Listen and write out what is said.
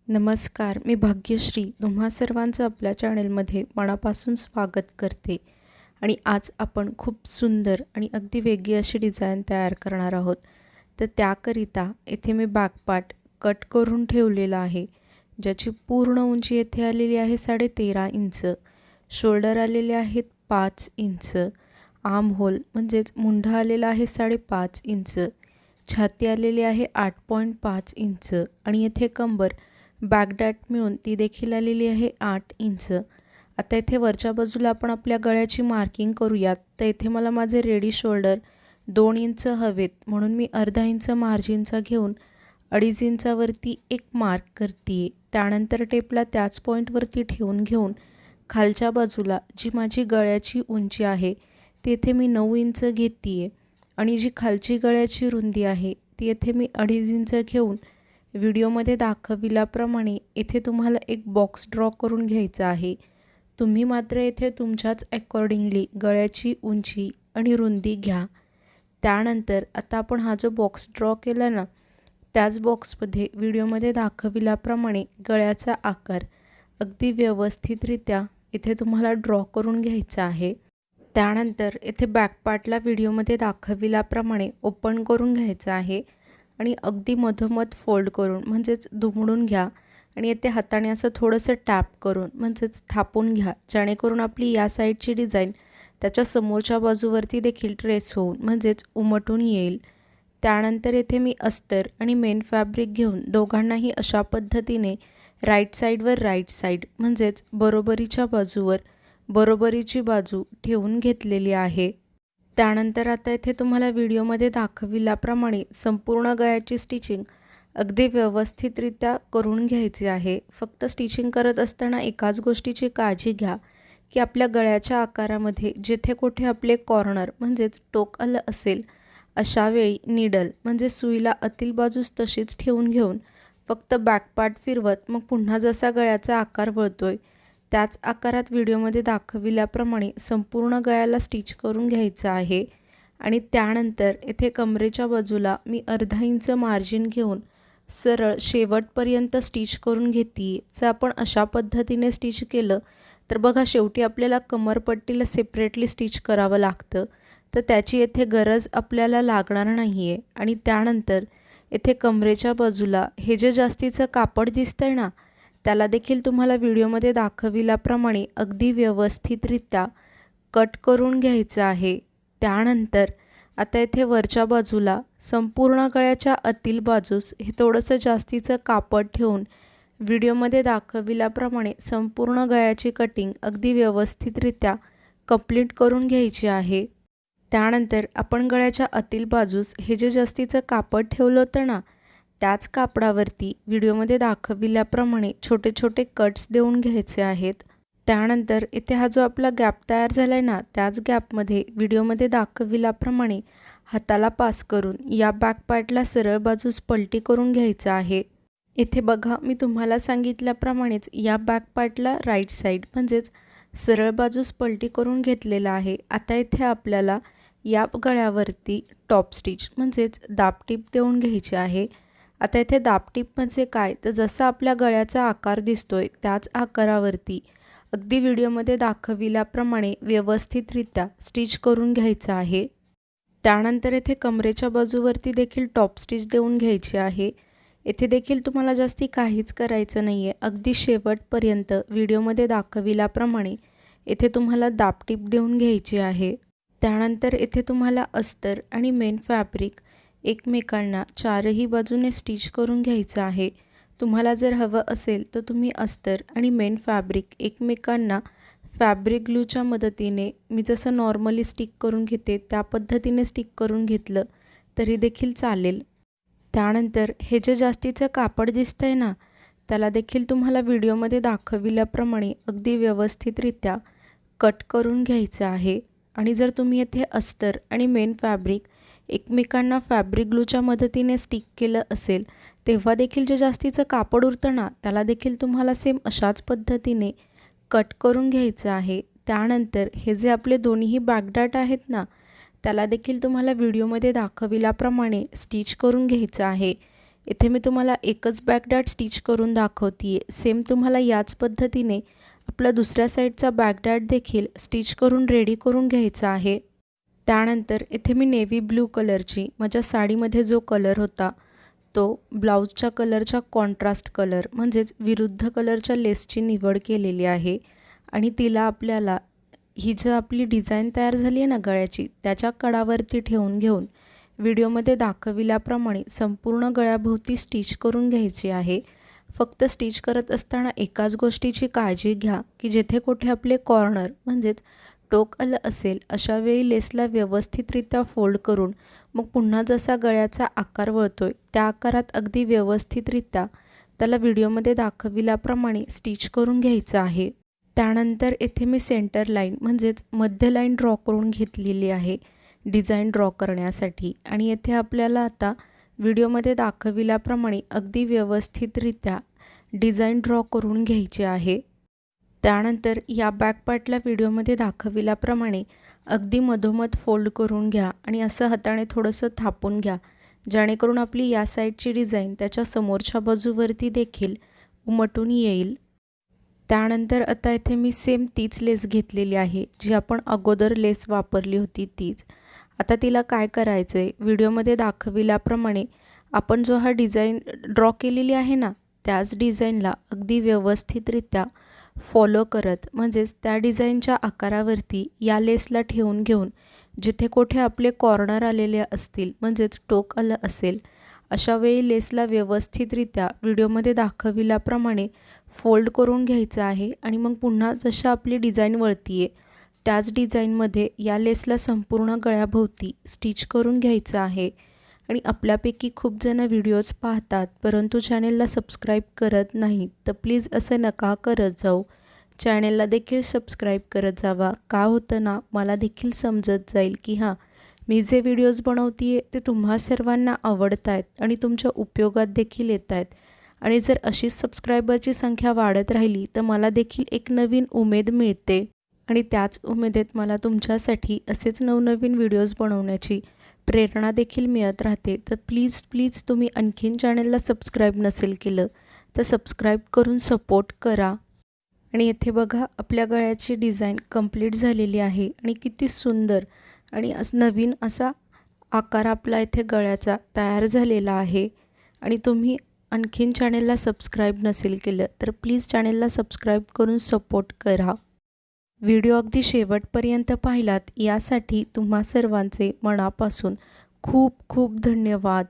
नमस्कार, मी भाग्यश्री तुम्हा सर्वांचं आपल्या चॅनेलमध्ये मनापासून स्वागत करते. आणि आज आपण खूप सुंदर आणि अगदी वेगळी अशी डिझाईन तयार करणार आहोत. तर त्याकरिता येथे मी बॅकपार्ट कट करून ठेवलेला आहे, ज्याची पूर्ण उंची येथे आलेली आहे 13.5 इंच. शोल्डर आलेले आहेत 5 इंच. आर्म होल म्हणजेच मुंढा आलेला आहे 5.5 इंच. छाती आलेली आहे 8.5 इंच आणि येथे कंबर बॅकडॅट मिळून ती देखील आलेली आहे 8 इंच. आता इथे वरच्या बाजूला आपण आपल्या गळ्याची मार्किंग करूयात. तर इथे मला माझे रेडी शोल्डर 2 इंच हवेत, म्हणून मी अर्धा इंच मार्जिनचा घेऊन 2.5 इंचावरती एक मार्क करते. त्यानंतर टेपला त्याच पॉईंटवरती ठेवून घेऊन खालच्या बाजूला जी माझी गळ्याची उंची आहे ती इथे मी 9 इंच घेते आणि जी खालची गळ्याची रुंदी आहे ती येथे मी 2.5 इंच घेऊन व्हिडिओमध्ये दाखविल्याप्रमाणे इथे तुम्हाला एक बॉक्स ड्रॉ करून घ्यायचा आहे. तुम्ही मात्र इथे तुमच्याच अकॉर्डिंगली गळ्याची उंची आणि रुंदी घ्या. त्यानंतर आता आपण हा जो बॉक्स ड्रॉ केला ना, त्याच बॉक्समध्ये व्हिडिओमध्ये दाखविल्याप्रमाणे गळ्याचा आकार अगदी व्यवस्थितरित्या इथे तुम्हाला ड्रॉ करून घ्यायचा आहे. त्यानंतर इथे बॅकपार्टला व्हिडिओमध्ये दाखविल्याप्रमाणे ओपन करून घ्यायचं आहे आणि अगदी मधोमध फोल्ड करून म्हणजेच दुमडून घ्या आणि येथे हाताने असं थोडंसं टॅप करून म्हणजेच थापून घ्या, जेणेकरून आपली या साईडची डिझाईन त्याच्या समोरच्या बाजूवरती देखील ट्रेस होऊन म्हणजेच उमटून येईल. त्यानंतर येथे मी अस्तर आणि मेन फॅब्रिक घेऊन दोघांनाही अशा पद्धतीने राईट साईडवर राईट साईड म्हणजेच बरोबरीच्या बाजूवर बरोबरीची बाजू ठेवून घेतलेली आहे. त्यानंतर आता इथे तुम्हाला व्हिडिओमध्ये दाखविल्याप्रमाणे संपूर्ण गळ्याची स्टिचिंग अगदी व्यवस्थितरित्या करून घ्यायची आहे. फक्त स्टिचिंग करत असताना एकाच गोष्टीची काळजी घ्या की आपल्या गळ्याच्या आकारामध्ये जिथे कुठे आपले कॉर्नर म्हणजेच टोक आलं असेल अशा वेळी नीडल म्हणजे सुईला आतील बाजूस तशीच ठेवून घेऊन फक्त बॅकपार्ट फिरवत मग पुन्हा जसा गळ्याचा आकार वळतोय त्याच आकारात व्हिडिओमध्ये दाखविल्याप्रमाणे संपूर्ण गळ्याला स्टिच करून घ्यायचं आहे. आणि त्यानंतर इथे कमरेच्या बाजूला मी अर्धा इंच मार्जिन घेऊन सरळ शेवटपर्यंत स्टिच करून घेते. जर आपण अशा पद्धतीने स्टिच केलं तर बघा शेवटी आपल्याला कमरपट्टीला सेपरेटली स्टिच करावं लागतं, तर त्याची येथे गरज आपल्याला लागणार नाही आहे. आणि त्यानंतर येथे कमरेच्या बाजूला हे जे जास्तीचं कापड दिसतंय ना, त्याला देखील तुम्हाला व्हिडिओमध्ये दाखविल्याप्रमाणे अगदी व्यवस्थितरित्या कट करून घ्यायचं आहे. त्यानंतर आता इथे वरच्या बाजूला संपूर्ण गळ्याच्या आतील बाजूस हे थोडंसं जास्तीचं कापड ठेवून व्हिडिओमध्ये दाखविल्याप्रमाणे संपूर्ण गळ्याची कटिंग अगदी व्यवस्थितरित्या कंप्लीट करून घ्यायची आहे. त्यानंतर आपण गळ्याच्या आतील बाजूस हे जे जास्तीचं कापड ठेवलं होतं ना, त्याच कापडावरती व्हिडिओमध्ये दाखविल्याप्रमाणे छोटे छोटे कट्स देऊन घ्यायचे आहेत. त्यानंतर इथे हा जो आपला गॅप तयार झाला आहे ना, त्याच गॅपमध्ये व्हिडिओमध्ये दाखविल्याप्रमाणे हाताला पास करून या बॅक पार्टला सरळ बाजूस पलटी करून घ्यायचं आहे. इथे बघा मी तुम्हाला सांगितल्याप्रमाणेच या बॅक पार्टला राईट साईड म्हणजेच सरळ बाजूस पलटी करून घेतलेला आहे. आता इथे आपल्याला या गळ्यावरती टॉप स्टिच म्हणजेच दाबटीप देऊन घ्यायची आहे. आता इथे दाबटीप म्हणजे काय, तर जसा आपल्या गळ्याचा आकार दिसतोय त्याच आकारावरती अगदी व्हिडिओमध्ये दाखविल्याप्रमाणे व्यवस्थितरित्या स्टिच करून घ्यायचं आहे. त्यानंतर येथे कमरेच्या बाजूवरती देखील टॉप स्टिच देऊन घ्यायची आहे. येथे देखील तुम्हाला जास्ती काहीच करायचं नाही आहे. अगदी शेवटपर्यंत व्हिडिओमध्ये दाखविल्याप्रमाणे येथे तुम्हाला दाबटीप देऊन घ्यायची आहे. त्यानंतर येथे तुम्हाला अस्तर आणि मेन फॅब्रिक एकमेकांना चारही बाजूने स्टिच करून घ्यायचं आहे. तुम्हाला जर हवं असेल तर तुम्ही अस्तर आणि मेन फॅब्रिक एकमेकांना फॅब्रिक ग्लूच्या मदतीने मी जसं नॉर्मली स्टिक करून घेते त्या पद्धतीने स्टिक करून घेतलं तरी देखील चालेल. त्यानंतर हे जे जास्तीचं कापड दिसतंय ना, त्याला देखील तुम्हाला व्हिडिओमध्ये दाखविल्याप्रमाणे अगदी व्यवस्थितरित्या कट करून घ्यायचं आहे. आणि जर तुम्ही येथे अस्तर आणि मेन फॅब्रिक एकमेकांना फॅब्रिक ग्लूच्या मदतीने स्टिक केलं असेल तेव्हा देखील जे जास्तीचं कापड उरतं ना, त्याला देखील तुम्हाला सेम अशाच पद्धतीने कट करून घ्यायचं आहे. त्यानंतर हे जे आपले दोन्हीही बॅकडाट आहेत ना, त्याला देखील तुम्हाला व्हिडिओमध्ये दाखविल्याप्रमाणे स्टिच करून घ्यायचं आहे. इथे मी तुम्हाला एकच बॅकडार्ट स्टिच करून दाखवते आहे. सेम तुम्हाला याच पद्धतीने आपला दुसऱ्या साईडचा बॅकडार्ट देखील स्टिच करून रेडी करून घ्यायचा आहे. त्यानंतर इथे मी नेव्ही ब्लू कलरची माझ्या साडीमध्ये जो कलर होता तो ब्लाऊजच्या कलरचा कॉन्ट्रास्ट कलर म्हणजेच विरुद्ध कलरच्या लेसची निवड केलेली आहे आणि तिला आपल्याला ही जी आपली डिझाईन तयार झाली आहे ना गळ्याची त्याच्या कडावरती ठेवून घेऊन व्हिडिओमध्ये दाखविल्याप्रमाणे संपूर्ण गळ्याभोवती स्टिच करून घ्यायची आहे. फक्त स्टिच करत असताना एकाच गोष्टीची काळजी घ्या की जेथे कुठे आपले कॉर्नर म्हणजेच टोक आलं असेल अशा वेळी लेसला व्यवस्थितरित्या फोल्ड करून मग पुन्हा जसा गळ्याचा आकार वळतोय त्या आकारात अगदी व्यवस्थितरित्या त्याला व्हिडिओमध्ये दाखविल्याप्रमाणे स्टिच करून घ्यायचं आहे. त्यानंतर येथे मी सेंटर लाईन म्हणजेच मध्य लाईन ड्रॉ करून घेतलेली आहे डिझाईन ड्रॉ करण्यासाठी आणि येथे आपल्याला आता व्हिडिओमध्ये दाखविल्याप्रमाणे अगदी व्यवस्थितरित्या डिझाईन ड्रॉ करून घ्यायची आहे. त्यानंतर या बॅक पार्टला व्हिडिओमध्ये दाखविल्याप्रमाणे अगदी मधोमध फोल्ड करून घ्या आणि असं हाताने थोडंसं थापून घ्या जेणेकरून आपली या साईडची डिझाईन त्याच्या समोरच्या बाजूवरती देखील उमटून येईल. त्यानंतर आता इथे मी सेम तीच लेस घेतलेली आहे जी आपण अगोदर लेस वापरली होती तीच. आता तिला काय करायचं आहे व्हिडिओमध्ये दाखविल्याप्रमाणे आपण जो हा डिझाईन ड्रॉ केलेली आहे ना त्याच डिझाईनला अगदी व्यवस्थितरित्या फॉलो करत म्हणजेच त्या डिझाईनच्या आकारावरती या लेसला ठेवून घेऊन जिथे कोठे आपले कॉर्नर आलेले असतील म्हणजेच टोक आलं असेल अशा वेळी लेसला व्यवस्थितरित्या व्हिडिओमध्ये दाखविल्याप्रमाणे फोल्ड करून घ्यायचं आहे आणि मग पुन्हा जशा आपली डिझाईन वळती आहे त्याच डिझाईनमध्ये या लेसला संपूर्ण गळ्याभोवती स्टिच करून घ्यायचं आहे. आणि आपल्यापैकी खूप जण व्हिडिओज पाहतात परंतु चॅनेलला सबस्क्राईब करत नाहीत तर प्लीज असं नका करत जाऊ. चॅनेलला देखील सबस्क्राईब करत जावा. का होतं ना मला देखील समजत जाईल की हां मी जे व्हिडिओज बनवते आहे ते तुम्हा सर्वांना आवडत आहेत आणि तुमच्या उपयोगात देखील येत आहेत आणि जर अशीच सबस्क्रायबरची संख्या वाढत राहिली तर मला देखील एक नवीन उमेद मिळते आणि त्याच उमेदीत मला तुमच्यासाठी असेच नवनवीन व्हिडिओज बनवण्याची प्रेरणा देखील मिळत राहते. तर प्लीज तुम्ही आणखीन चॅनलला सबस्क्राईब नसेल केलं तर सबस्क्राईब करून सपोर्ट करा. आणि येथे बघा आपल्या गळ्याची डिझाईन कंप्लीट झालेली आहे आणि किती सुंदर आणि नवीन असा आकार आपला इथे गळ्याचा तयार झालेला आहे. आणि तुम्ही आणखीन चॅनलला सबस्क्राईब नसेल केलं तर प्लीज चॅनलला सबस्क्राईब करून सपोर्ट करा. व्हिडिओ अगदी शेवटपर्यंत पाहिलात यासाठी तुम्हा सर्वांचे मनापासून खूप खूप धन्यवाद.